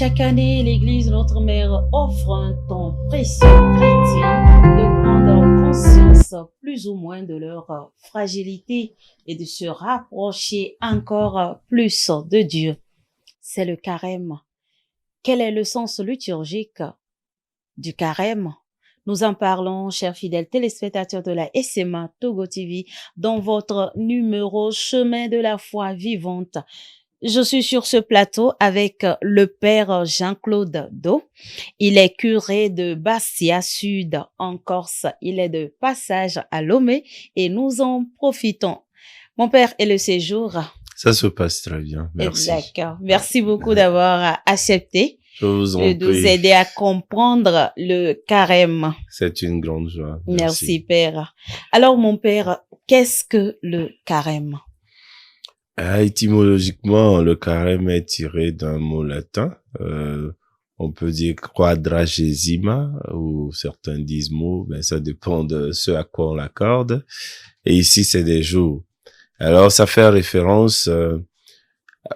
Chaque année, l'Église Notre Mère offre un temps précieux aux chrétiens de prendre conscience plus ou moins de leur fragilité et de se rapprocher encore plus de Dieu. C'est le carême. Quel est le sens liturgique du carême? Nous en parlons, chers fidèles téléspectateurs de la SMA Togo TV, dans votre numéro Chemin de la foi vivante. Je suis sur ce plateau avec le père Jean-Claude Do. Il est curé de Bastia Sud en Corse. Il est de passage à Lomé et nous en profitons. Mon père, et le séjour? Ça se passe très bien, merci. D'accord. Merci beaucoup d'avoir accepté de nous aider à comprendre le carême. C'est une grande joie. Merci, père. Alors, mon père, qu'est-ce que le carême? Étymologiquement, le carême est tiré d'un mot latin. On peut dire quadragesima, ou certains disent mot, mais ça dépend de ce à quoi on l'accorde. Et ici, c'est des jours. Alors, ça fait référence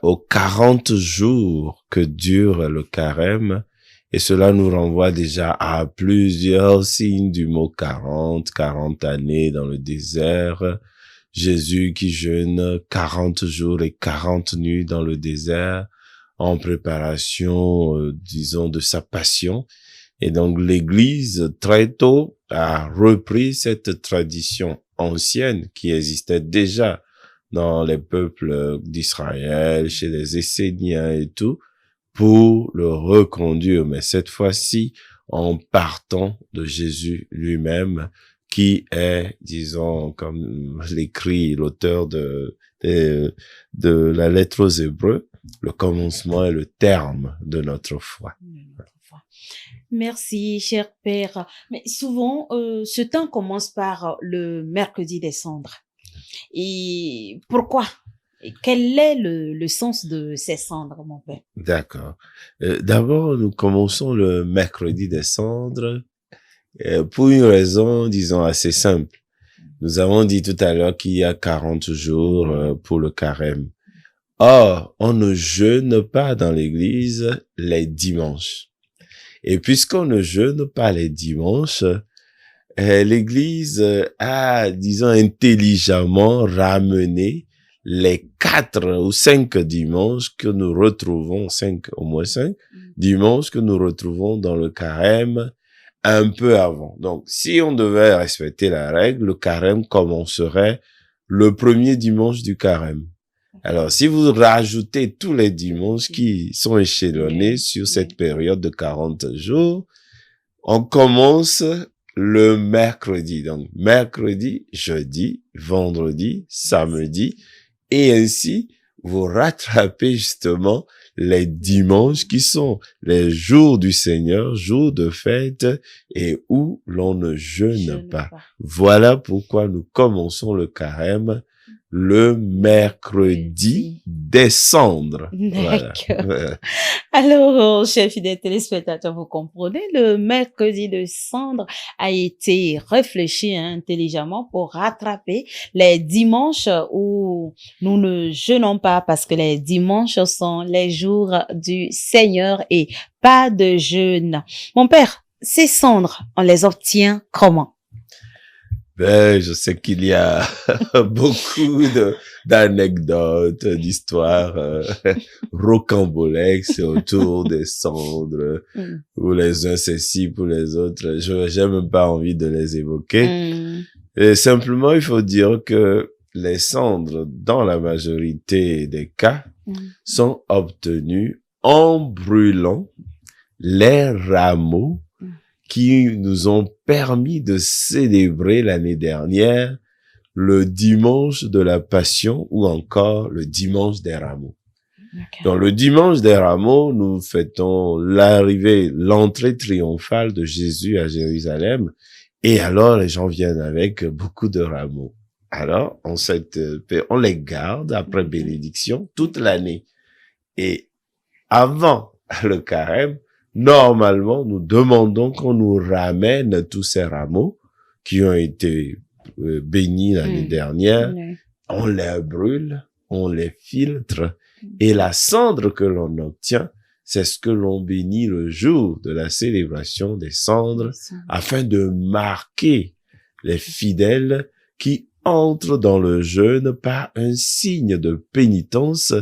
aux 40 jours que dure le carême. Et cela nous renvoie déjà à plusieurs signes du mot 40 années dans le désert. Jésus qui jeûne 40 jours et 40 nuits dans le désert en préparation, disons, de sa passion. Et donc l'Église, très tôt, a repris cette tradition ancienne qui existait déjà dans les peuples d'Israël, chez les Esséniens et tout, pour le reconduire. Mais cette fois-ci, en partant de Jésus lui-même, qui est, disons, comme l'écrit l'auteur de la lettre aux Hébreux, le commencement et le terme de notre foi. Merci, cher père. Mais souvent, ce temps commence par le mercredi des cendres. Et pourquoi? Quel est le sens de ces cendres, mon père? D'accord. D'abord, nous commençons le mercredi des cendres pour une raison, disons, assez simple. Nous avons dit tout à l'heure qu'il y a 40 jours pour le carême. Or, on ne jeûne pas dans l'église les dimanches. Et puisqu'on ne jeûne pas les dimanches, l'église a, disons, intelligemment ramené les 4 ou 5 dimanches que nous retrouvons, 5 dimanches que nous retrouvons dans le carême un peu avant. Donc, si on devait respecter la règle, le carême commencerait le premier dimanche du carême. Alors, si vous rajoutez tous les dimanches qui sont échelonnés sur cette période de 40 jours, on commence le mercredi. Donc, mercredi, jeudi, vendredi, samedi, et ainsi, vous rattrapez justement les dimanches qui sont les jours du Seigneur, jours de fête et où l'on ne jeûne pas. Voilà pourquoi nous commençons le carême le mercredi des cendres. D'accord. Voilà. Alors, chers fidèles téléspectateurs, vous comprenez, le mercredi de cendres a été réfléchi intelligemment pour rattraper les dimanches où nous ne jeûnons pas parce que les dimanches sont les jours du Seigneur et pas de jeûne. Mon père, ces cendres, on les obtient comment? Je sais qu'il y a beaucoup d'anecdotes, d'histoires rocambolesques autour des cendres, où les uns c'est ci pour les autres. J'ai même pas envie de les évoquer. Et simplement, il faut dire que les cendres, dans la majorité des cas, sont obtenues en brûlant les rameaux qui nous ont permis de célébrer l'année dernière le dimanche de la Passion ou encore le dimanche des rameaux. Okay. Dans le dimanche des rameaux, nous fêtons l'entrée triomphale de Jésus à Jérusalem, et alors les gens viennent avec beaucoup de rameaux. Alors, on les garde après bénédiction toute l'année. Et avant le carême, normalement, nous demandons qu'on nous ramène tous ces rameaux qui ont été bénis l'année dernière. On les brûle, on les filtre et la cendre que l'on obtient c'est ce que l'on bénit le jour de la célébration des cendres, afin de marquer les fidèles qui entrent dans le jeûne par un signe de pénitence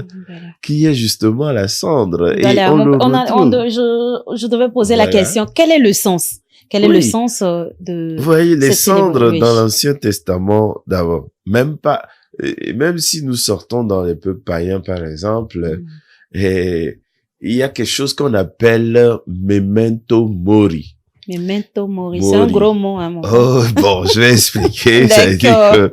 qui est justement la cendre. Voilà, et je devais poser la question, quel est le sens? Quel est le sens de Vous voyez, les cette cendres célébration? dans l'Ancien Testament d'abord, même si nous sortons dans les peuples païens, par exemple, et il y a quelque chose qu'on appelle memento mori. Memento mori, c'est un gros mot, hein, mon Oh, bon, je vais expliquer. Ça veut dire que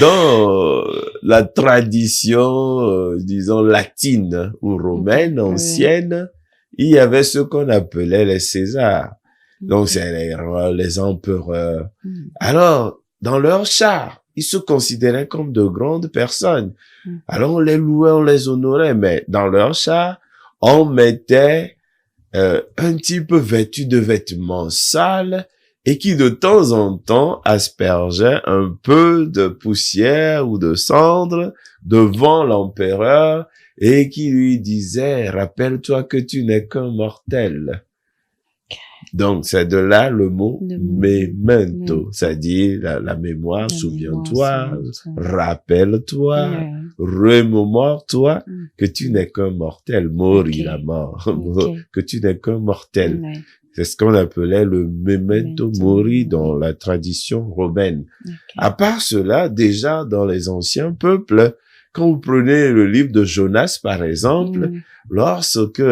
dans la tradition, disons, latine ou romaine, ancienne, il y avait ce qu'on appelait les Césars. Donc, c'est les empereurs. Alors, dans leur char, ils se considéraient comme de grandes personnes. Alors, on les louait, on les honorait, mais dans leur char, on mettait un type vêtu de vêtements sales et qui de temps en temps aspergeait un peu de poussière ou de cendre devant l'empereur et qui lui disait « Rappelle-toi que tu n'es qu'un mortel ». Donc, c'est de là le mot memento, c'est-à-dire la mémoire, souviens-toi, rappelle-toi, remémore-toi que tu n'es qu'un mortel, mori la mort, que tu n'es qu'un mortel. C'est ce qu'on appelait le memento mori dans la tradition romaine. À part cela, déjà dans les anciens peuples, quand vous prenez le livre de Jonas, par exemple, lorsque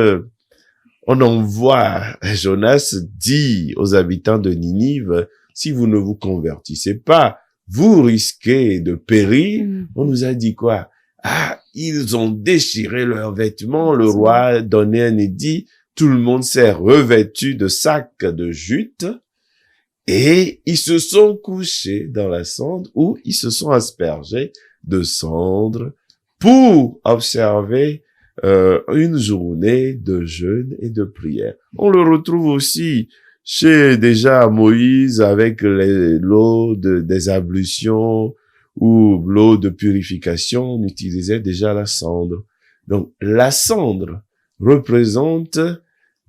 on envoie, Jonas dit aux habitants de Ninive, si vous ne vous convertissez pas, vous risquez de périr. On nous a dit quoi? Ah, ils ont déchiré leurs vêtements, le roi a donné un édit, tout le monde s'est revêtu de sacs de jute et ils se sont couchés dans la cendre ou ils se sont aspergés de cendre pour observer une journée de jeûne et de prière. On le retrouve aussi chez déjà Moïse avec l'eau des ablutions ou l'eau de purification, on utilisait déjà la cendre. Donc la cendre représente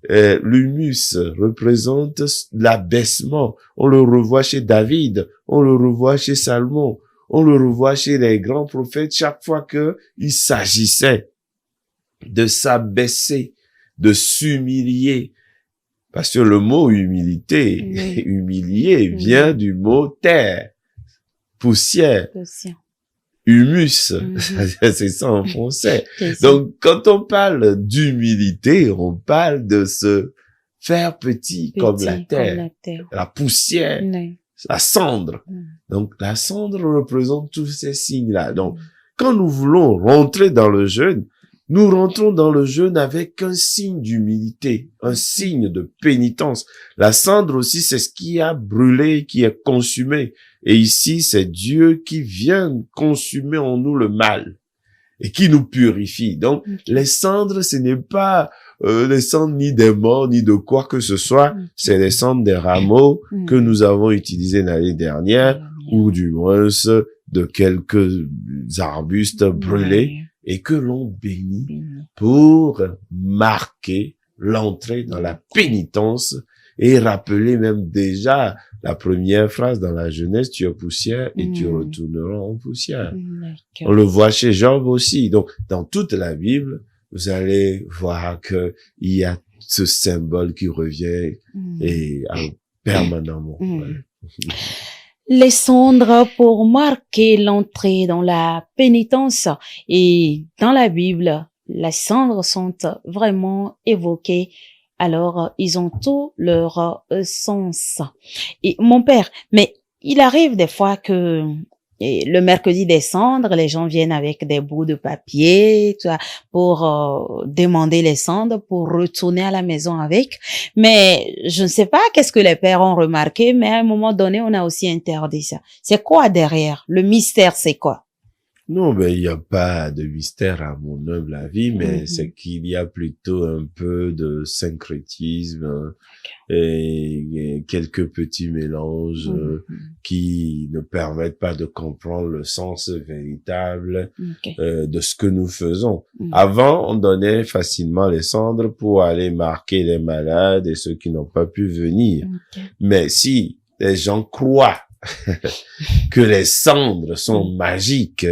l'humus, représente l'abaissement. On le revoit chez David, on le revoit chez Salomon, on le revoit chez les grands prophètes chaque fois que il s'agissait de s'abaisser, de s'humilier. Parce que le mot humilité, humilier, vient du mot terre, poussière, humus, c'est ça en français. Donc, quand on parle d'humilité, on parle de se faire petit comme la terre, la poussière, la cendre. Donc, la cendre représente tous ces signes-là. Donc, quand nous voulons rentrer dans le jeûne, nous rentrons dans le jeûne avec un signe d'humilité, un signe de pénitence. La cendre aussi, c'est ce qui a brûlé, qui est consumé. Et ici, c'est Dieu qui vient consumer en nous le mal et qui nous purifie. Donc, les cendres, ce n'est pas les cendres ni des morts, ni de quoi que ce soit. C'est les cendres des rameaux que nous avons utilisés l'année dernière, ou du moins de quelques arbustes brûlés. Et que l'on bénit pour marquer l'entrée dans la pénitence et rappeler même déjà la première phrase dans la Genèse, tu es poussière et tu retourneras en poussière. On le voit chez Job aussi. Donc, dans toute la Bible, vous allez voir que il y a ce symbole qui revient et permanemment. Les cendres pour marquer l'entrée dans la pénitence. Et dans la Bible, les cendres sont vraiment évoquées. Alors, ils ont tout leur sens. Et mon père, mais il arrive des fois que le mercredi des cendres, les gens viennent avec des bouts de papier, tu vois, pour demander les cendres, pour retourner à la maison avec. Mais je ne sais pas qu'est-ce que les pères ont remarqué, mais à un moment donné, on a aussi interdit ça. C'est quoi derrière? Le mystère, c'est quoi? Non, ben, il n'y a pas de mystère à mon humble avis, mais c'est qu'il y a plutôt un peu de syncrétisme et quelques petits mélanges qui ne permettent pas de comprendre le sens véritable de ce que nous faisons. Avant, on donnait facilement les cendres pour aller marquer les malades et ceux qui n'ont pas pu venir. Mais si les gens croient que les cendres sont magiques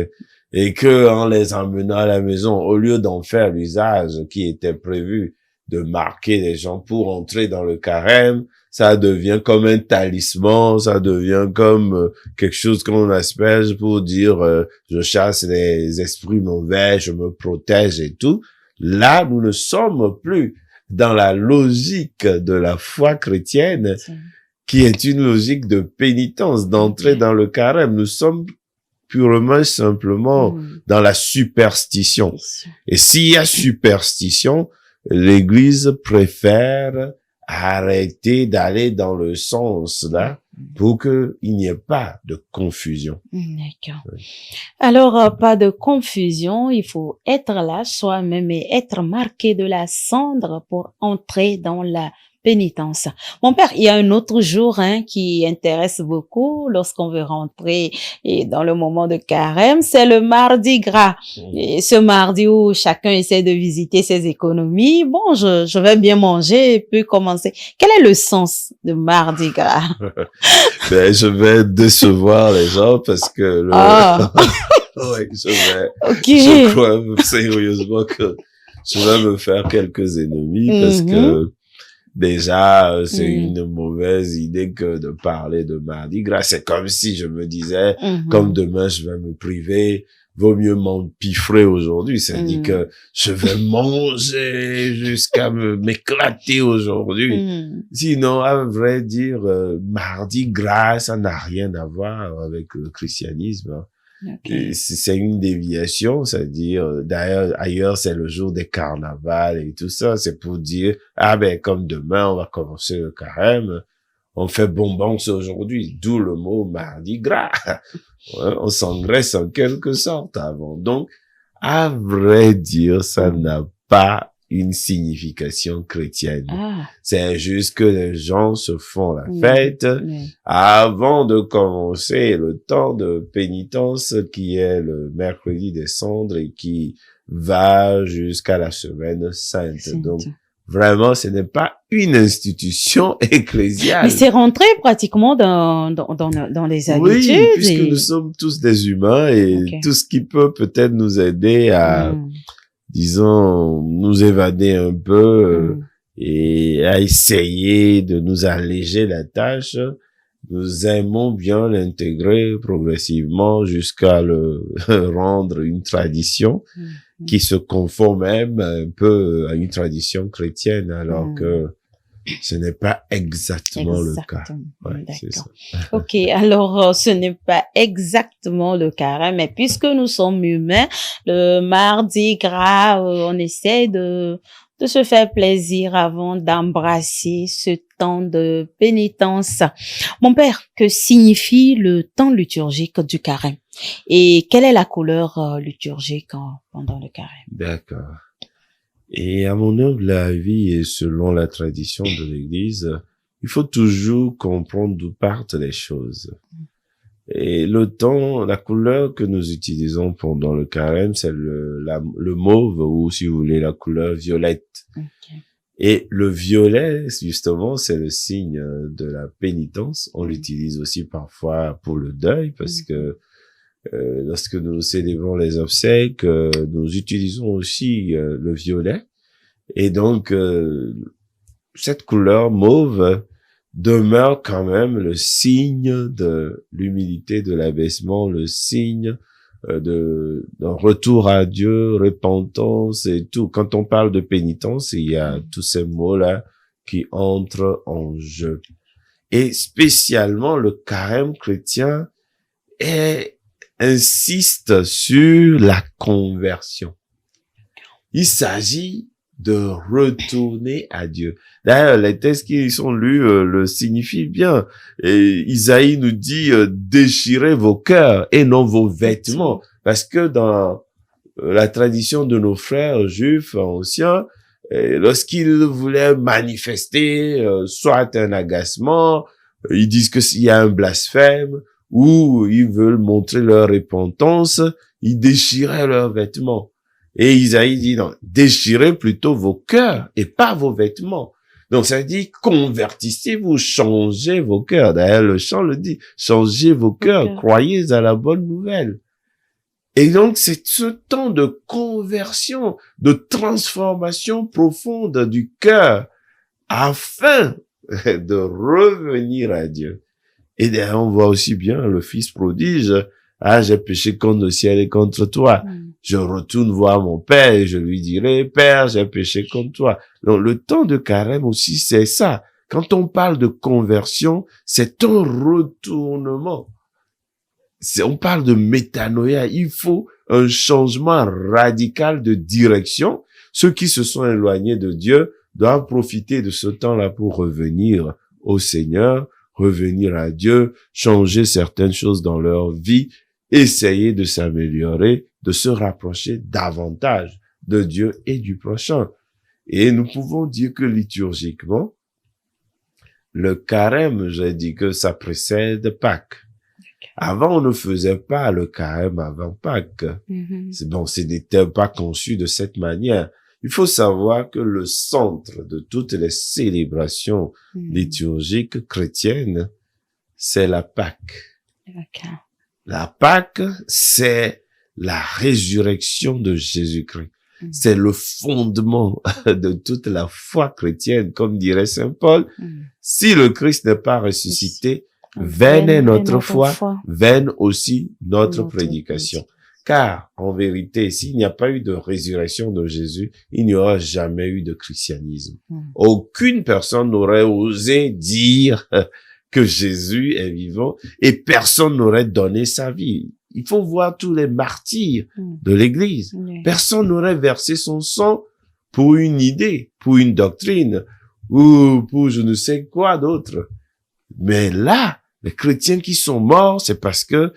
et que en les emmenant à la maison, au lieu d'en faire l'usage qui était prévu de marquer les gens pour entrer dans le carême, ça devient comme un talisman, ça devient comme quelque chose qu'on asperge pour dire je chasse les esprits mauvais, je me protège et tout. Là, nous ne sommes plus dans la logique de la foi chrétienne, qui est une logique de pénitence, d'entrer dans le carême. Nous sommes purement et simplement dans la superstition. Et s'il y a superstition, l'Église préfère arrêter d'aller dans le sens là pour qu'il n'y ait pas de confusion. D'accord. Alors, pas de confusion, il faut être là soi-même et être marqué de la cendre pour entrer dans la pénitence. Mon père, il y a un autre jour qui intéresse beaucoup lorsqu'on veut rentrer et dans le moment de carême, c'est le mardi gras. Et ce mardi où chacun essaie de visiter ses économies, bon, je vais bien manger et puis commencer. Quel est le sens de mardi gras? Ben, je vais décevoir les gens parce que ouais, je crois sérieusement que je vais me faire quelques ennemis parce que déjà, c'est une mauvaise idée que de parler de Mardi Gras. C'est comme si je me disais, comme demain je vais me priver, vaut mieux m'empiffrer aujourd'hui. C'est-à-dire que je vais manger jusqu'à m'éclater aujourd'hui. Sinon, à vrai dire, Mardi Gras, ça n'a rien à voir avec le christianisme. C'est une déviation, c'est-à-dire, d'ailleurs, ailleurs, c'est le jour des carnavals et tout ça. C'est pour dire, ah ben, comme demain, on va commencer le carême, on fait bonbons aujourd'hui, d'où le mot Mardi Gras. Ouais, on s'engraisse en quelque sorte avant. Donc, à vrai dire, ça n'a pas une signification chrétienne. C'est juste que les gens se font la fête avant de commencer le temps de pénitence qui est le mercredi des cendres et qui va jusqu'à la semaine sainte. Donc, vraiment, ce n'est pas une institution ecclésiale. Mais c'est rentré pratiquement dans les habitudes. Oui, puisque nous sommes tous des humains et tout ce qui peut peut-être nous aider à disons, nous évader un peu et à essayer de nous alléger la tâche, nous aimons bien l'intégrer progressivement jusqu'à le rendre une tradition qui se confond même un peu à une tradition chrétienne, alors que ce n'est pas exactement le cas. Ouais, c'est ça. Ok, alors ce n'est pas exactement le cas, mais puisque nous sommes humains, le mardi gras, on essaie de se faire plaisir avant d'embrasser ce temps de pénitence. Mon père, que signifie le temps liturgique du carême? Et quelle est la couleur liturgique pendant le carême? D'accord. Et à mon humble avis et selon la tradition de l'Église, il faut toujours comprendre d'où partent les choses. Et le temps, la couleur que nous utilisons pendant le carême, c'est le mauve ou si vous voulez la couleur violette. Et le violet, justement, c'est le signe de la pénitence. On l'utilise aussi parfois pour le deuil parce que lorsque nous célébrons les obsèques, nous utilisons aussi le violet. Et donc, cette couleur mauve demeure quand même le signe de l'humilité, de l'abaissement, le signe d'un retour à Dieu, repentance et tout. Quand on parle de pénitence, il y a tous ces mots-là qui entrent en jeu. Et spécialement, le carême chrétien insiste sur la conversion. Il s'agit de retourner à Dieu. D'ailleurs, les textes qui sont lus le signifient bien. Et Isaïe nous dit déchirez vos cœurs et non vos vêtements, parce que dans la tradition de nos frères juifs anciens, lorsqu'ils voulaient manifester soit un agacement, ils disent que s'il y a un blasphème ou ils veulent montrer leur repentance, ils déchiraient leurs vêtements. Et Isaïe dit non, déchirez plutôt vos cœurs et pas vos vêtements. Donc ça dit convertissez-vous, changez vos cœurs. D'ailleurs le chant le dit, changez vos cœurs, croyez à la bonne nouvelle. Et donc c'est ce temps de conversion, de transformation profonde du cœur afin de revenir à Dieu. Et d'ailleurs on voit aussi bien le fils prodige. Ah, j'ai péché contre le ciel et contre toi. Je retourne voir mon père et je lui dirai, Père, j'ai péché contre toi. Donc, le temps de carême aussi, c'est ça. Quand on parle de conversion, c'est un retournement. On parle de métanoïa. Il faut un changement radical de direction. Ceux qui se sont éloignés de Dieu doivent profiter de ce temps-là pour revenir au Seigneur, revenir à Dieu, changer certaines choses dans leur vie, essayer de s'améliorer, de se rapprocher davantage de Dieu et du prochain. Et nous pouvons dire que liturgiquement, le carême, j'ai dit que ça précède Pâques. Avant, on ne faisait pas le carême avant Pâques. C'est bon, ce n'était pas conçu de cette manière. Il faut savoir que le centre de toutes les célébrations liturgiques chrétiennes, c'est la Pâque. La Pâque, c'est la résurrection de Jésus-Christ. C'est le fondement de toute la foi chrétienne, comme dirait Saint Paul. Si le Christ n'est pas ressuscité, vaine est notre foi, vaine aussi notre prédication. Car, en vérité, s'il n'y a pas eu de résurrection de Jésus, il n'y aura jamais eu de christianisme. Aucune personne n'aurait osé dire que Jésus est vivant et personne n'aurait donné sa vie. Il faut voir tous les martyrs de l'Église. Personne n'aurait versé son sang pour une idée, pour une doctrine ou pour je ne sais quoi d'autre. Mais là, les chrétiens qui sont morts, c'est parce que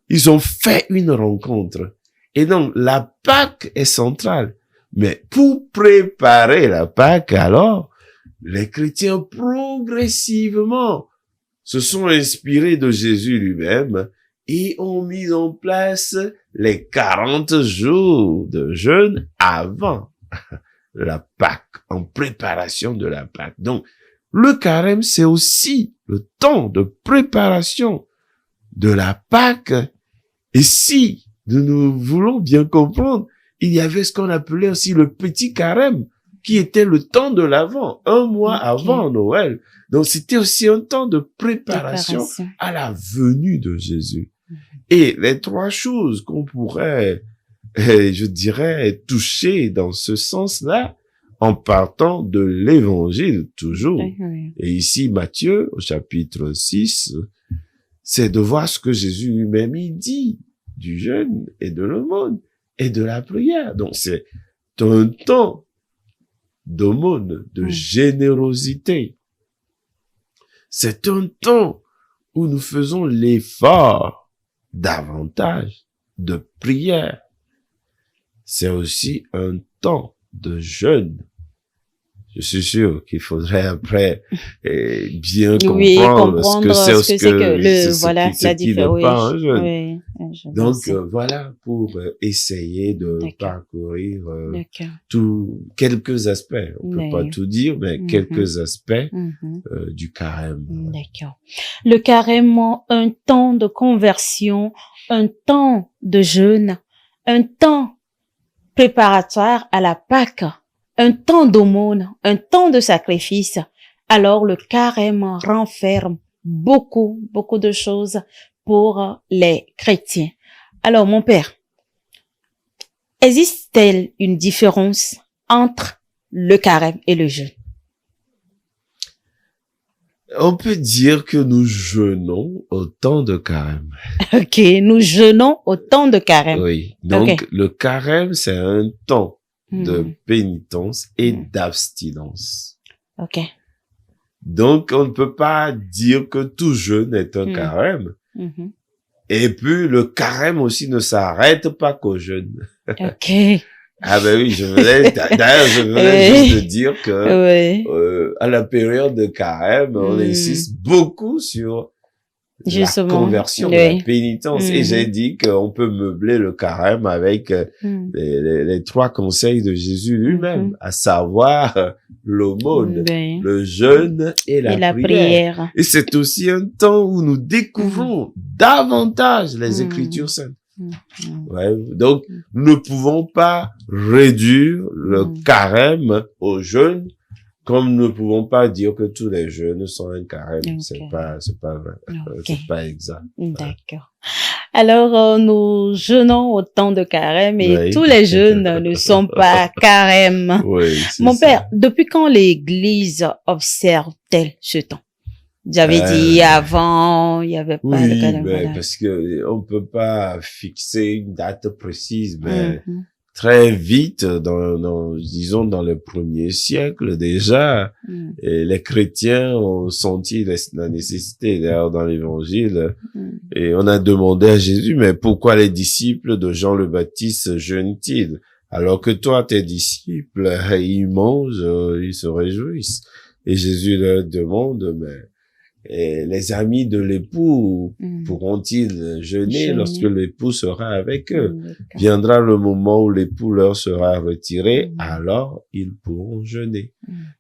ils ont fait une rencontre. Et donc, la Pâque est centrale. Mais pour préparer la Pâque, alors, les chrétiens progressivement se sont inspirés de Jésus lui-même et ont mis en place les 40 jours de jeûne avant la Pâque, en préparation de la Pâque. Donc, le carême, c'est aussi le temps de préparation de la Pâque. Et si nous voulons bien comprendre, il y avait ce qu'on appelait aussi le petit carême, qui était le temps de l'Avent, un mois avant Noël. Donc, c'était aussi un temps de préparation à la venue de Jésus. Et les trois choses qu'on pourrait, je dirais, toucher dans ce sens-là, en partant de l'Évangile, toujours. Et ici, Matthieu, au chapitre 6, c'est de voir ce que Jésus lui-même il dit du jeûne et de l'aumône et de la prière. Donc, c'est un temps d'aumône, de générosité. C'est un temps où nous faisons l'effort davantage de prière. C'est aussi un temps de jeûne. Je suis sûr qu'il faudrait après bien comprendre ce que c'est la différence. Donc voilà, pour essayer de parcourir quelques aspects. On peut pas tout dire, mais quelques aspects du carême. D'accord. Le carême, un temps de conversion, un temps de jeûne, un temps préparatoire à la Pâque, un temps d'aumône, un temps de sacrifice. Alors le carême renferme beaucoup de choses pour les chrétiens. Alors mon père, existe-t-il une différence entre le carême et le jeûne? On peut dire que nous jeûnons au temps de carême. Ok, nous jeûnons au temps de carême. Oui, donc le carême, c'est un temps de pénitence et d'abstinence. OK. Donc, on ne peut pas dire que tout jeûne est un carême. Et puis, le carême aussi ne s'arrête pas qu'au jeûne. OK. Ah ben oui, d'ailleurs, je venais juste de dire que, à la période de carême, on insiste beaucoup sur la conversion, la pénitence. Et j'ai dit qu'on peut meubler le carême avec les trois conseils de Jésus lui-même, à savoir l'aumône, le jeûne et la prière. Et c'est aussi un temps où nous découvrons davantage les Écritures saintes. Ouais, donc, nous ne pouvons pas réduire le carême au jeûne, comme nous ne pouvons pas dire que tous les jeûnes sont un carême. C'est pas vrai. C'est pas exact. D'accord. Alors, nous jeûnons au temps de carême et tous les jeûnes ne sont pas carême. Mon père, depuis quand l'Église observe-t-elle ce temps? J'avais dit avant, il y avait pas de carême. Oui, parce que on peut pas fixer une date précise, mais très vite, disons dans le premier siècle déjà, et les chrétiens ont senti la nécessité, d'ailleurs dans l'Évangile, et on a demandé à Jésus, mais pourquoi les disciples de Jean le Baptiste jeûnent-ils? Alors que toi, tes disciples, ils mangent, ils se réjouissent. Et Jésus leur demande, mais et les amis de l'époux pourront-ils jeûner lorsque l'époux sera avec eux? Viendra le moment où l'époux leur sera retiré, alors ils pourront jeûner.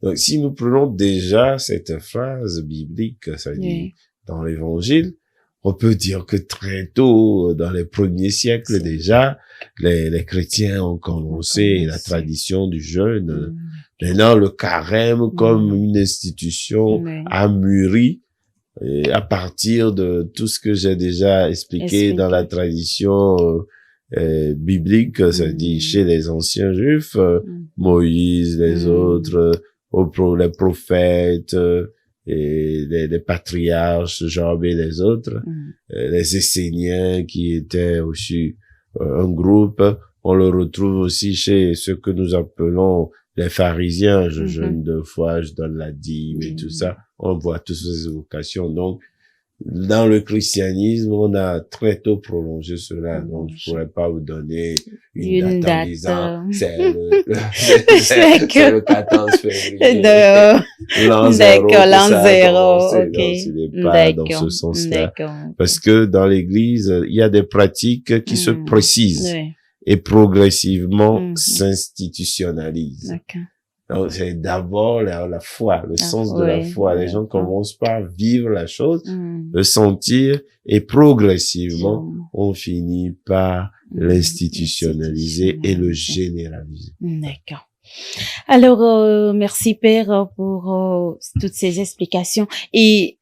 Donc, si nous prenons déjà cette phrase biblique, ça dit dans l'Évangile, on peut dire que très tôt, dans les premiers siècles déjà, les chrétiens ont commencé la tradition du jeûne. Maintenant, le carême, comme une institution, a mûri. Et à partir de tout ce que j'ai déjà expliqué dans la tradition biblique, ça dit chez les anciens juifs, Moïse, les autres, les prophètes, et les patriarches, Job et les autres, les Esséniens qui étaient aussi un groupe, on le retrouve aussi chez ceux que nous appelons les pharisiens, je jeûne 2 fois, je donne la dîme et tout ça. On voit toutes ces évocations. Donc, dans le christianisme, on a très tôt prolongé cela. Donc, je pourrais pas vous donner une date en disant, c'est le 14 février. L'an zéro. Donc, ce n'est pas dans ce sens-là. Parce que dans l'église, il y a des pratiques qui se précisent. Et progressivement s'institutionnalisent. Donc, c'est d'abord la foi, le sens de la foi. Les gens commencent par vivre la chose, le sentir, et progressivement, on finit par l'institutionnaliser et le généraliser. D'accord. Alors, merci Père pour toutes ces explications. Et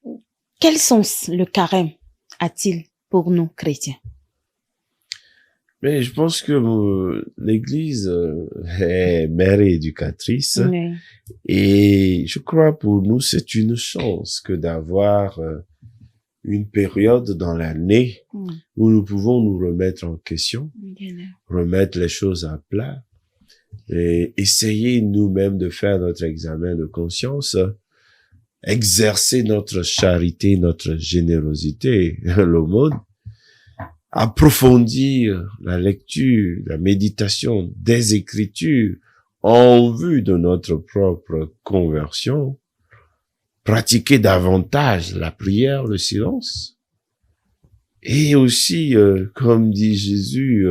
quel sens le carême a-t-il pour nous chrétiens? Mais je pense que l'Église est mère et éducatrice et je crois pour nous c'est une chance que d'avoir une période dans l'année où nous pouvons nous remettre en question, remettre les choses à plat et essayer nous-mêmes de faire notre examen de conscience, exercer notre charité, notre générosité, l'aumône, approfondir la lecture, la méditation des Écritures en vue de notre propre conversion, pratiquer davantage la prière, le silence, et aussi, comme dit Jésus,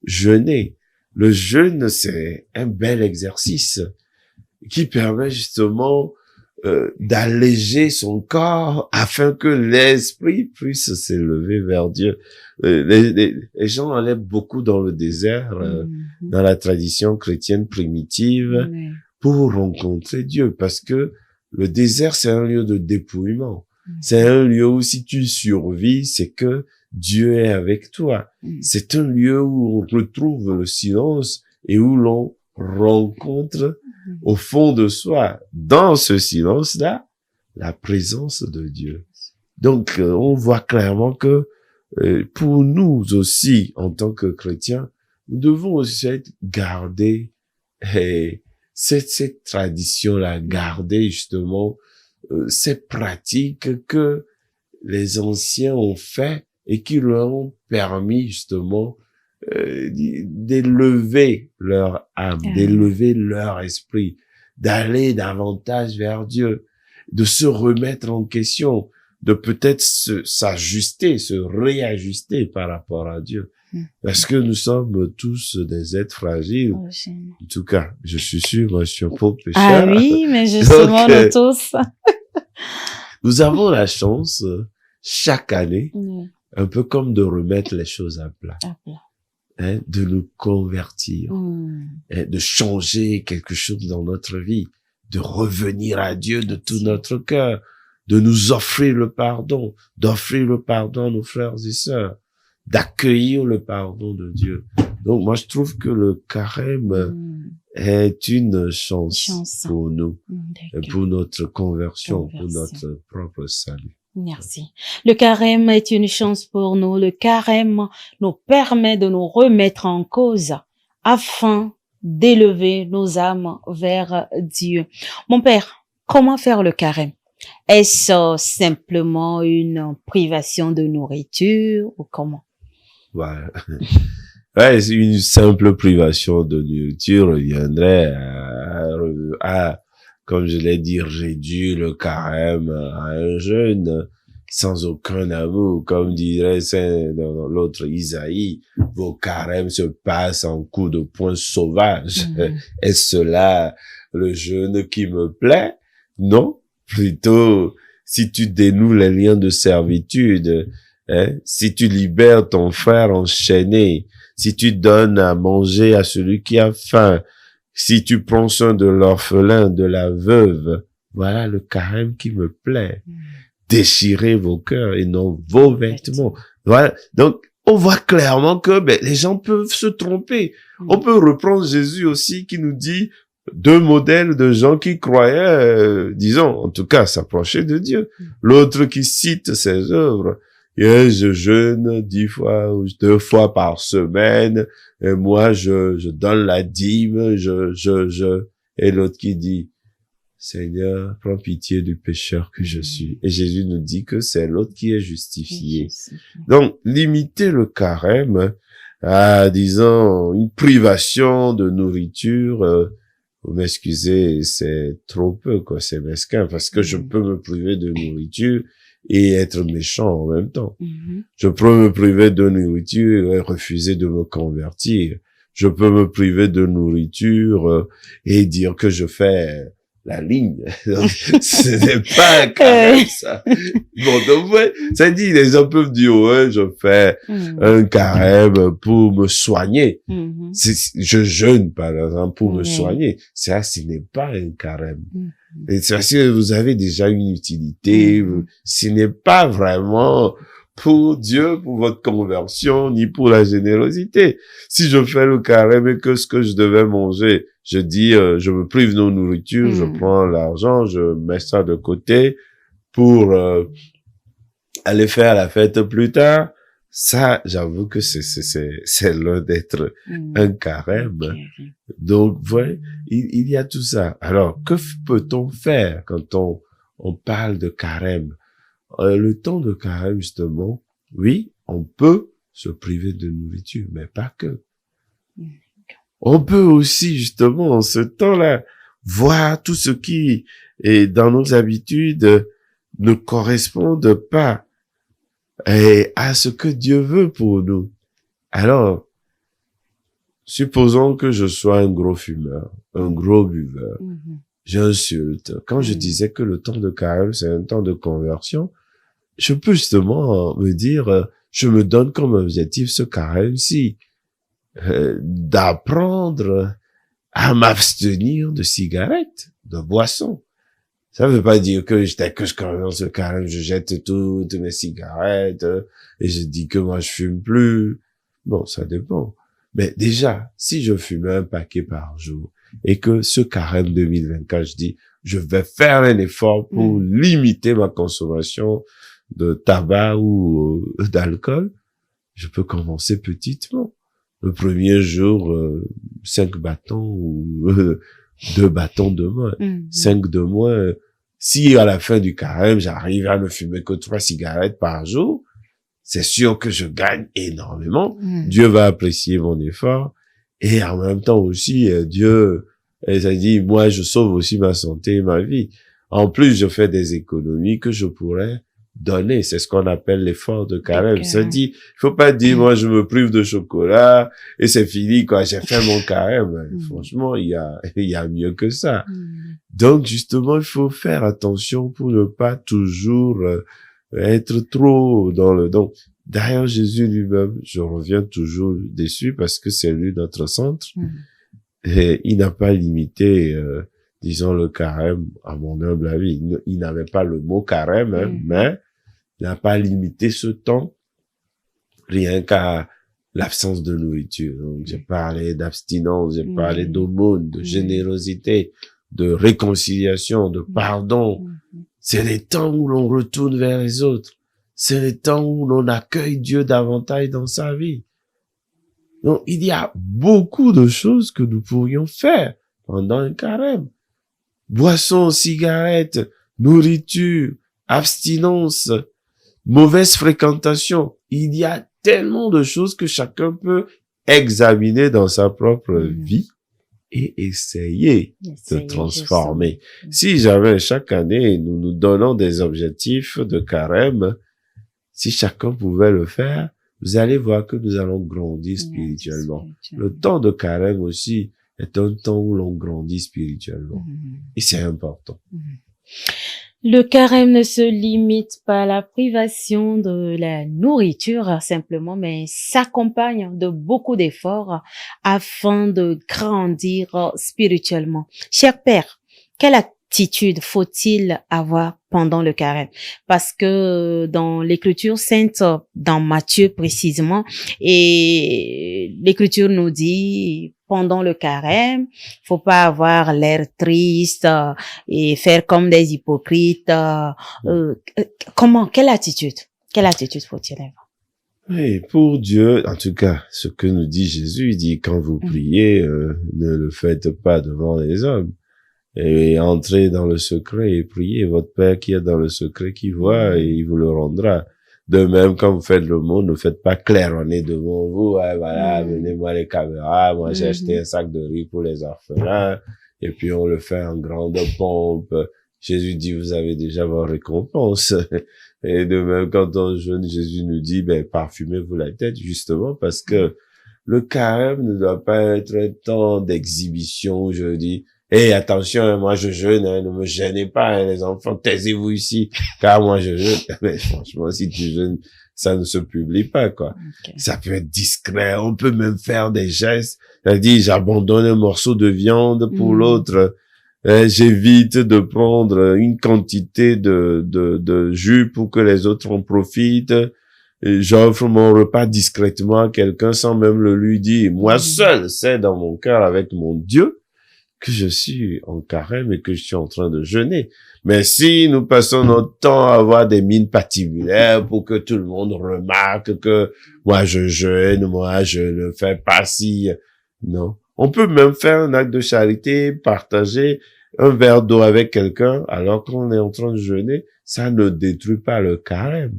jeûner. Le jeûne, c'est un bel exercice qui permet justement d'alléger son corps afin que l'esprit puisse s'élever vers Dieu. Les gens allaient beaucoup dans le désert, dans la tradition chrétienne primitive, pour rencontrer Dieu, parce que le désert, c'est un lieu de dépouillement. C'est un lieu où si tu survis, c'est que Dieu est avec toi. C'est un lieu où on retrouve le silence et où l'on rencontre au fond de soi, dans ce silence-là, la présence de Dieu. Donc, on voit clairement que pour nous aussi, en tant que chrétiens, nous devons aussi garder Et cette tradition-là, garder justement ces pratiques que les anciens ont fait et qui leur ont permis justement d'élever leur âme, d'élever leur esprit, d'aller davantage vers Dieu, de se remettre en question, de peut-être s'ajuster, se réajuster par rapport à Dieu. Parce que nous sommes tous des êtres fragiles. En tout cas, je suis sûr, moi, je suis un pauvre pécheur. Ah oui, mais justement, nous tous. Nous avons la chance, chaque année, un peu comme de remettre les choses à plat. Hein, de nous convertir, de changer quelque chose dans notre vie, de revenir à Dieu de tout notre cœur, de nous offrir le pardon, d'offrir le pardon à nos frères et sœurs, d'accueillir le pardon de Dieu. Donc moi je trouve que le carême est une chance pour nous, pour notre conversion, pour notre propre salut. Merci. Le carême est une chance pour nous. Le carême nous permet de nous remettre en cause afin d'élever nos âmes vers Dieu. Mon père, comment faire le carême? Est-ce simplement une privation de nourriture ou comment? Ouais, une simple privation de nourriture reviendrait à comme je l'ai dit, réduire le carême à un jeûne sans aucun amour. Comme dirait dans l'autre Isaïe, vos carêmes se passent en coups de poing sauvages. Est-ce là le jeûne qui me plaît? Non. Plutôt, si tu dénoues les liens de servitude, hein, si tu libères ton frère enchaîné, si tu donnes à manger à celui qui a faim, si tu prends soin de l'orphelin, de la veuve, voilà le carême qui me plaît. Déchirez vos cœurs et non vos vêtements. Voilà. Donc, on voit clairement que les gens peuvent se tromper. On peut reprendre Jésus aussi qui nous dit deux modèles de gens qui croyaient, disons, en tout cas, s'approcher de Dieu. L'autre qui cite ses œuvres. Et je jeûne 10 fois ou 2 fois par semaine, et moi, je donne la dîme, et l'autre qui dit, Seigneur, prends pitié du pécheur que je suis. Et Jésus nous dit que c'est l'autre qui est justifié. Donc, limiter le carême à, disons, une privation de nourriture, vous m'excusez, c'est trop peu, quoi, c'est mesquin, parce que je peux me priver de nourriture et être méchant en même temps. Je peux me priver de nourriture et refuser de me convertir. Je peux me priver de nourriture et dire que je fais la ligne. Donc, ce n'est pas un carême, ça. Bon, donc, ouais, ça dit, les gens peuvent dire, ouais, je fais un carême pour me soigner. Je jeûne, par exemple, pour me soigner. Ça, ce n'est pas un carême. Et c'est parce que vous avez déjà une utilité. Ce n'est pas vraiment pour Dieu, pour votre conversion, ni pour la générosité. Si je fais le carême et que ce que je devais manger, je dis, je me prive de nourriture, je prends l'argent, je mets ça de côté pour aller faire la fête plus tard. Ça, j'avoue que c'est loin d'être un carême. Donc, ouais, il y a tout ça. Alors, que peut-on faire quand on parle de carême? Le temps de carême, justement, oui, on peut se priver de nourriture, mais pas que. On peut aussi, justement, en ce temps-là, voir tout ce qui est dans nos habitudes ne correspondent pas à ce que Dieu veut pour nous. Alors, supposons que je sois un gros fumeur, un gros buveur. J'insulte. Quand je disais que le temps de carême, c'est un temps de conversion, je peux justement me dire, je me donne comme objectif ce carême-ci, d'apprendre à m'abstenir de cigarettes, de boissons. Ça veut pas dire que dès que je commence le carême, je jette toutes mes cigarettes et je dis que moi je fume plus. Bon, ça dépend. Mais déjà, si je fume un paquet par jour et que ce carême 2024, je dis, je vais faire un effort pour limiter ma consommation de tabac ou d'alcool, je peux commencer petitement. le premier jour, 5 bâtons ou 2 bâtons de moins, 5 de moins. Si à la fin du carême, j'arrive à ne fumer que 3 cigarettes par jour, c'est sûr que je gagne énormément. Dieu va apprécier mon effort. Et en même temps aussi, Dieu, ça dit, moi, je sauve aussi ma santé et ma vie. En plus, je fais des économies que je pourrais donner. C'est ce qu'on appelle l'effort de carême. Ça dit, il faut pas dire, moi, je me prive de chocolat et c'est fini, quoi. J'ai fait mon carême. Franchement, il y a mieux que ça. Donc, justement, il faut faire attention pour ne pas toujours être trop dans le don. D'ailleurs, Jésus lui-même, je reviens toujours dessus parce que c'est lui notre centre. Et il n'a pas limité, disons, le carême, à mon humble avis. Il n'avait pas le mot carême, hein, mais il n'a pas limité ce temps rien qu'à l'absence de nourriture. Donc, j'ai parlé d'abstinence, j'ai parlé d'aumône, de générosité, de réconciliation, de pardon. C'est les temps où l'on retourne vers les autres. C'est les temps où l'on accueille Dieu davantage dans sa vie. Donc, il y a beaucoup de choses que nous pourrions faire pendant un carême. Boissons, cigarettes, nourriture, abstinence, mauvaise fréquentation. Il y a tellement de choses que chacun peut examiner dans sa propre vie et essayer de transformer. Si jamais chaque année, nous nous donnons des objectifs de carême, si chacun pouvait le faire, vous allez voir que nous allons grandir spirituellement. Le temps de carême aussi est un temps où l'on grandit spirituellement. Et c'est important. Le carême ne se limite pas à la privation de la nourriture simplement, mais s'accompagne de beaucoup d'efforts afin de grandir spirituellement. Cher Père, quelle attitude faut-il avoir pendant le carême? Parce que dans l'Écriture sainte, dans Matthieu précisément, et l'Écriture nous dit pendant le carême, faut pas avoir l'air triste et faire comme des hypocrites. Quelle attitude faut-il avoir? Oui, pour Dieu, en tout cas, ce que nous dit Jésus, il dit quand vous priez, ne le faites pas devant les hommes. Et entrez dans le secret et priez. Votre Père qui est dans le secret qui voit et il vous le rendra. De même, quand vous faites le mot, ne faites pas claironner devant vous. Ouais, voilà, venez-moi les caméras. Moi, j'ai acheté un sac de riz pour les orphelins. Et puis, on le fait en grande pompe. Jésus dit, vous avez déjà vos récompenses. Et de même, quand on jeûne, Jésus nous dit, parfumez-vous la tête, justement, parce que le carême ne doit pas être un temps d'exhibition où je dis, attention, moi je jeûne, ne me gênez pas, les enfants, taisez-vous ici, car moi je jeûne. Mais franchement, si tu jeûnes, ça ne se publie pas, quoi. Ça peut être discret, on peut même faire des gestes. C'est-à-dire, j'abandonne un morceau de viande pour l'autre. J'évite de prendre une quantité de jus pour que les autres en profitent. Et j'offre mon repas discrètement à quelqu'un sans même le lui dire. Moi seul, c'est dans mon cœur avec mon Dieu que je suis en carême et que je suis en train de jeûner. Mais si nous passons notre temps à avoir des mines patibulaires pour que tout le monde remarque que moi je jeûne, moi je ne fais pas ci, non. On peut même faire un acte de charité, partager un verre d'eau avec quelqu'un alors qu'on est en train de jeûner, ça ne détruit pas le carême.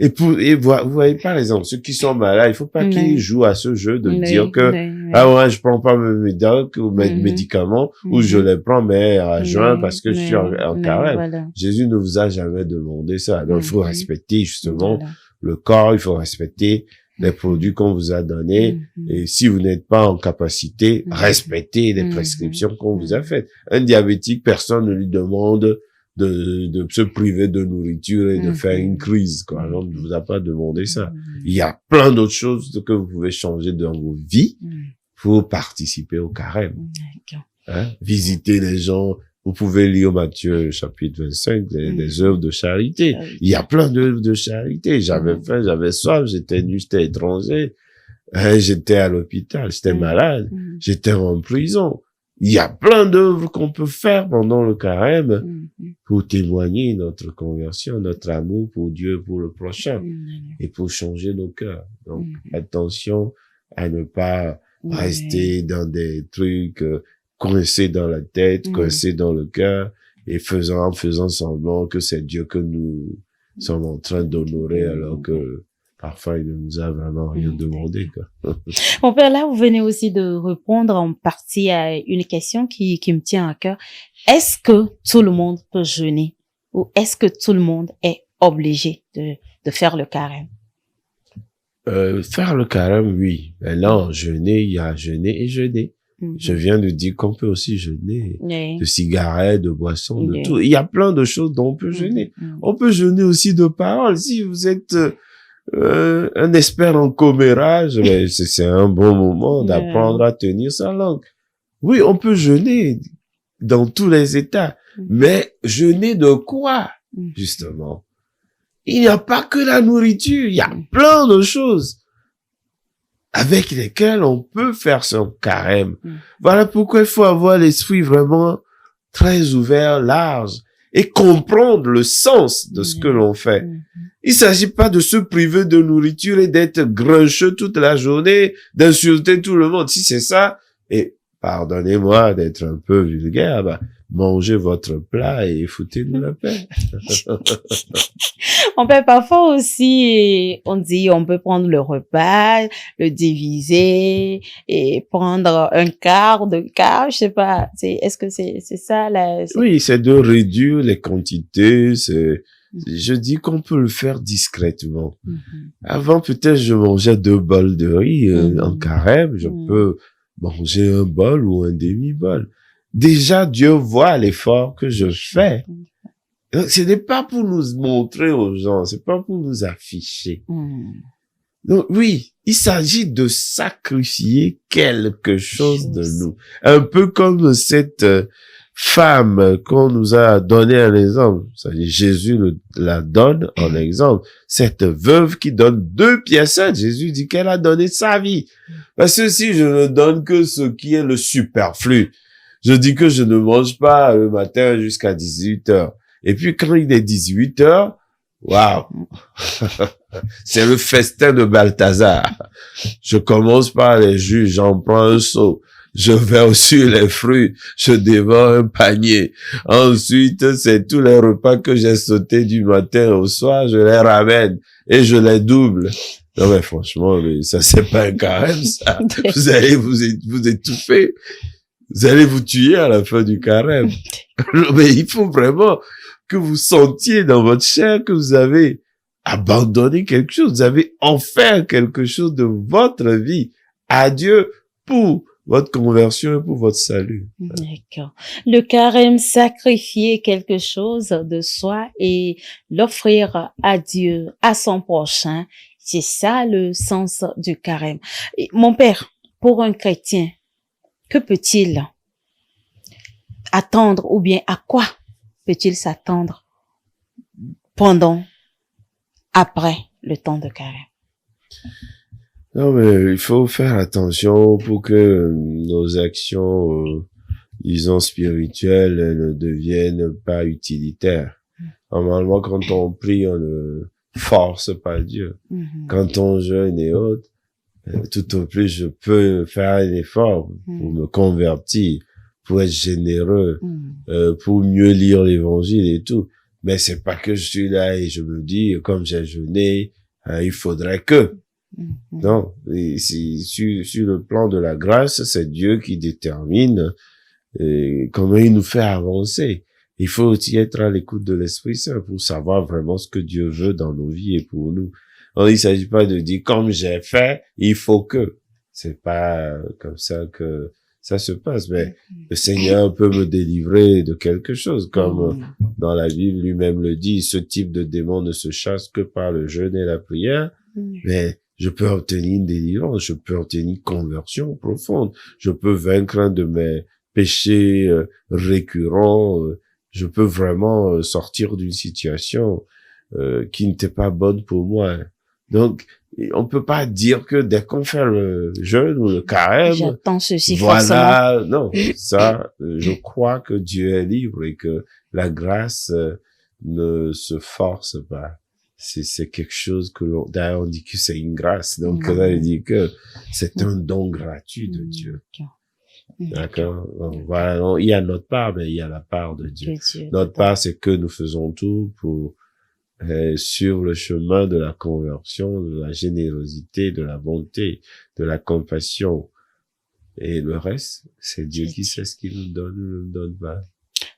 Et vous voyez, par exemple, ceux qui sont malades, il faut pas qu'ils jouent à ce jeu de dire que, je prends pas mes médocs ou mes médicaments, ou je les prends, mais à jeun parce que je suis en carême. Voilà. Jésus ne vous a jamais demandé ça. Alors, il faut respecter, justement, le corps, il faut respecter les produits qu'on vous a donnés. Et si vous n'êtes pas en capacité, respectez les prescriptions qu'on vous a faites. Un diabétique, personne ne lui demande de se priver de nourriture et de faire une crise, quoi. Alors, on ne vous a pas demandé ça. Il y a plein d'autres choses que vous pouvez changer dans vos vies pour participer au carême. Visiter les gens. Vous pouvez lire Matthieu chapitre 25, des œuvres de charité. Il y a plein d'œuvres de charité. J'avais faim, j'avais soif, j'étais nu, j'étais étranger. J'étais à l'hôpital, j'étais malade. J'étais en prison. Il y a plein d'œuvres qu'on peut faire pendant le carême pour témoigner notre conversion, notre amour pour Dieu, pour le prochain et pour changer nos cœurs. Donc, attention à ne pas rester dans des trucs coincés dans la tête, coincés dans le cœur, et en faisant semblant que c'est Dieu que nous sommes en train d'honorer alors que parfois il ne nous a vraiment rien demandé, quoi. Mon père, là, vous venez aussi de répondre en partie à une question qui me tient à cœur. Est-ce que tout le monde peut jeûner ou est-ce que tout le monde est obligé de faire le carême? Faire le carême, oui. Maintenant, jeûner, il y a jeûner et jeûner. Je viens de dire qu'on peut aussi jeûner de cigarettes, de boissons, de tout. Il y a plein de choses dont on peut jeûner. On peut jeûner aussi de paroles. Si vous êtes un expert en commérage, c'est un bon moment d'apprendre à tenir sa langue. Oui, on peut jeûner dans tous les états. Mais jeûner de quoi, justement? Il n'y a pas que la nourriture. Il y a plein de choses avec lesquels on peut faire son carême. Voilà pourquoi il faut avoir l'esprit vraiment très ouvert, large, et comprendre le sens de ce que l'on fait. Il s'agit pas de se priver de nourriture et d'être grincheux toute la journée, d'insulter tout le monde. Si c'est ça, et pardonnez-moi d'être un peu vulgaire, mangez votre plat et foutez-nous la paix. On peut parfois aussi, on dit, on peut prendre le repas, le diviser et prendre un quart de quart, je sais pas. Est-ce que c'est ça là? Oui, c'est de réduire les quantités. Je dis qu'on peut le faire discrètement. Avant, peut-être, je mangeais 2 bols de riz en carême. Je peux manger un bol ou un demi-bol. Déjà, Dieu voit l'effort que je fais. Ce n'est pas pour nous montrer aux gens, c'est pas pour nous afficher. Donc oui, il s'agit de sacrifier quelque chose de nous. Un peu comme cette femme qu'on nous a donné un exemple. C'est-à-dire Jésus la donne en exemple. Cette veuve qui donne 2 piécettes, Jésus dit qu'elle a donné sa vie. Parce que si je ne donne que ce qui est le superflu, je dis que je ne mange pas le matin jusqu'à 18 heures. Et puis quand il est 18 heures, waouh, c'est le festin de Balthazar. Je commence par les jus, j'en prends un seau, je verse sur les fruits, je dévore un panier. Ensuite, c'est tous les repas que j'ai sautés du matin au soir, je les ramène et je les double. Non mais franchement, ça c'est pas un carême, ça. Vous allez vous étouffer. Vous allez vous tuer à la fin du carême. Mais il faut vraiment que vous sentiez dans votre chair que vous avez abandonné quelque chose. Vous avez offert quelque chose de votre vie à Dieu pour votre conversion et pour votre salut. D'accord. Le carême, sacrifier quelque chose de soi et l'offrir à Dieu, à son prochain. C'est ça le sens du carême. Et mon père, pour un chrétien, que peut-il attendre ou bien à quoi peut-il s'attendre pendant, après le temps de carême? Non, mais il faut faire attention pour que nos actions, disons spirituelles, ne deviennent pas utilitaires. Normalement, quand on prie, on ne force pas Dieu. Quand on jeûne et autres, tout au plus, je peux faire un effort pour me convertir, pour être généreux, pour mieux lire l'évangile et tout. Mais c'est pas que je suis là et je me dis, comme j'ai jeûné, il faudrait que. Non, et sur le plan de la grâce, c'est Dieu qui détermine comment il nous fait avancer. Il faut aussi être à l'écoute de l'Esprit Saint pour savoir vraiment ce que Dieu veut dans nos vies et pour nous. Alors, il s'agit pas de dire, comme j'ai fait, il faut que. C'est pas comme ça que ça se passe. Mais le Seigneur peut me délivrer de quelque chose. Comme dans la Bible lui-même le dit, ce type de démon ne se chasse que par le jeûne et la prière. Mais je peux obtenir une délivrance, je peux obtenir une conversion profonde. Je peux vaincre un de mes péchés récurrents. Je peux vraiment sortir d'une situation qui n'était pas bonne pour moi. Donc, on peut pas dire que dès qu'on fait le jeûne ou le carême, j'attends ceci voilà, forcément. non, ça, je crois que Dieu est libre et que la grâce ne se force pas. c'est quelque chose que d'ailleurs, on dit que c'est une grâce. Donc, là, il dit que c'est un don gratuit de Dieu. D'accord? Voilà. Donc, il y a notre part, mais il y a la part de Dieu. Notre part, c'est que nous faisons tout pour, sur le chemin de la conversion, de la générosité, de la bonté, de la compassion. Et le reste, c'est Dieu qui sait ce qu'il nous donne pas.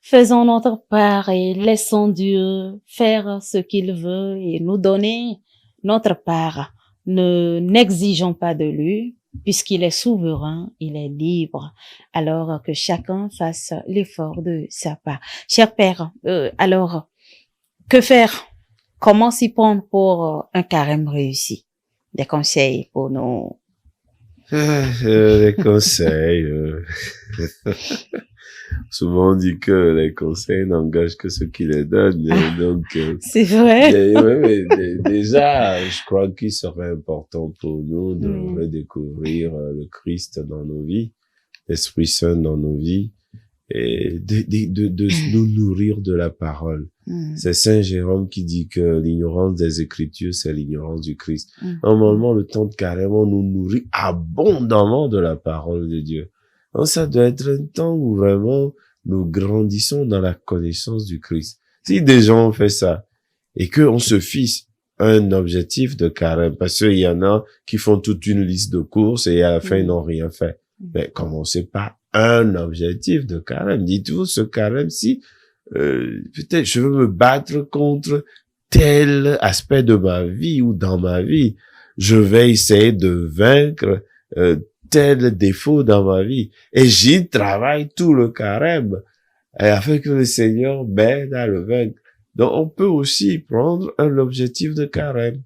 Faisons notre part et laissons Dieu faire ce qu'il veut et nous donner notre part. N'exigeons pas de lui, puisqu'il est souverain, il est libre. Alors que chacun fasse l'effort de sa part. Cher Père, alors, que faire? Comment s'y prendre pour un carême réussi? Des conseils pour nous? Les conseils. Souvent on dit que les conseils n'engagent que ceux qui les donnent. Donc, c'est vrai. Mais déjà, je crois qu'il serait important pour nous de redécouvrir le Christ dans nos vies, l'Esprit Saint dans nos vies, et de nous nourrir de la parole. C'est Saint Jérôme qui dit que l'ignorance des Écritures, c'est l'ignorance du Christ. Normalement, le temps de carême, on nous nourrit abondamment de la parole de Dieu. Donc, ça doit être un temps où vraiment nous grandissons dans la connaissance du Christ. Si des gens ont fait ça et qu'on se fixe un objectif de carême, parce qu'il y en a qui font toute une liste de courses et à la fin, ils n'ont rien fait. Mais commencez par un objectif de carême. Dites-vous, ce carême-ci, peut-être je veux me battre contre tel aspect de ma vie ou dans ma vie. Je vais essayer de vaincre tel défaut dans ma vie. Et j'y travaille tout le carême afin que le Seigneur m'aide à le vaincre. Donc, on peut aussi prendre un objectif de carême.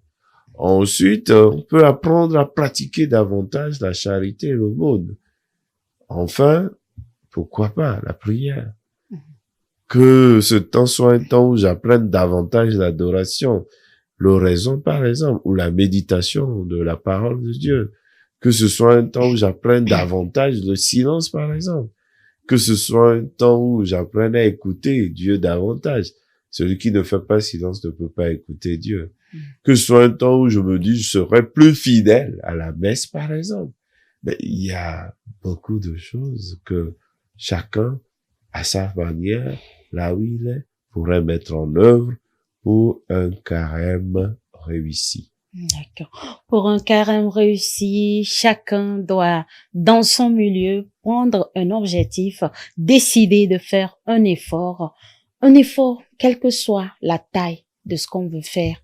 Ensuite, on peut apprendre à pratiquer davantage la charité et l'aumône. Enfin, pourquoi pas la prière? Que ce temps soit un temps où j'apprenne davantage l'adoration, l'oraison par exemple, ou la méditation de la parole de Dieu. Que ce soit un temps où j'apprenne davantage le silence, par exemple. Que ce soit un temps où j'apprenne à écouter Dieu davantage. Celui qui ne fait pas silence ne peut pas écouter Dieu. Que ce soit un temps où je me dis, je serai plus fidèle à la messe, par exemple. Mais il y a beaucoup de choses que chacun, à sa manière, là où il est, pourrait mettre en œuvre pour un carême réussi. D'accord. Pour un carême réussi, chacun doit, dans son milieu, prendre un objectif, décider de faire un effort, quelle que soit la taille de ce qu'on veut faire,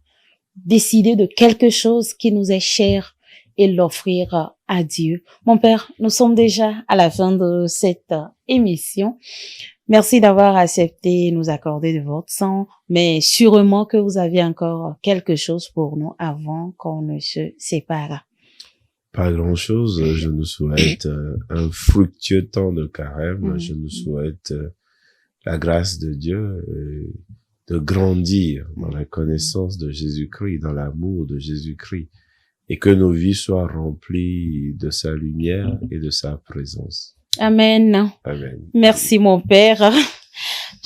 décider de quelque chose qui nous est cher et l'offrir à Dieu. Mon Père, nous sommes déjà à la fin de cette émission. Merci d'avoir accepté de nous accorder de votre temps, mais sûrement que vous aviez encore quelque chose pour nous avant qu'on ne se sépare. Pas grand-chose. Je nous souhaite un fructueux temps de carême. Je nous souhaite la grâce de Dieu, de grandir dans la connaissance de Jésus-Christ, dans l'amour de Jésus-Christ, et que nos vies soient remplies de sa lumière et de sa présence. Amen. Amen. Merci mon Père.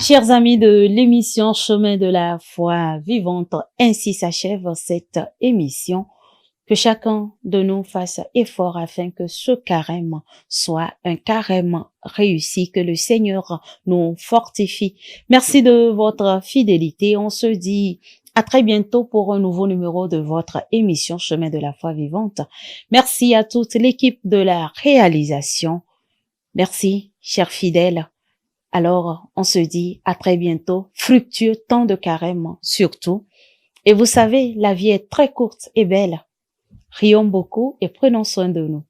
Chers amis de l'émission Chemin de la foi vivante, ainsi s'achève cette émission. Que chacun de nous fasse effort afin que ce carême soit un carême réussi, que le Seigneur nous fortifie. Merci de votre fidélité. On se dit à très bientôt pour un nouveau numéro de votre émission Chemin de la foi vivante. Merci à toute l'équipe de la réalisation. Merci, chers fidèles. Alors, on se dit à très bientôt. Fructueux temps de carême, surtout. Et vous savez, la vie est très courte et belle. Rions beaucoup et prenons soin de nous.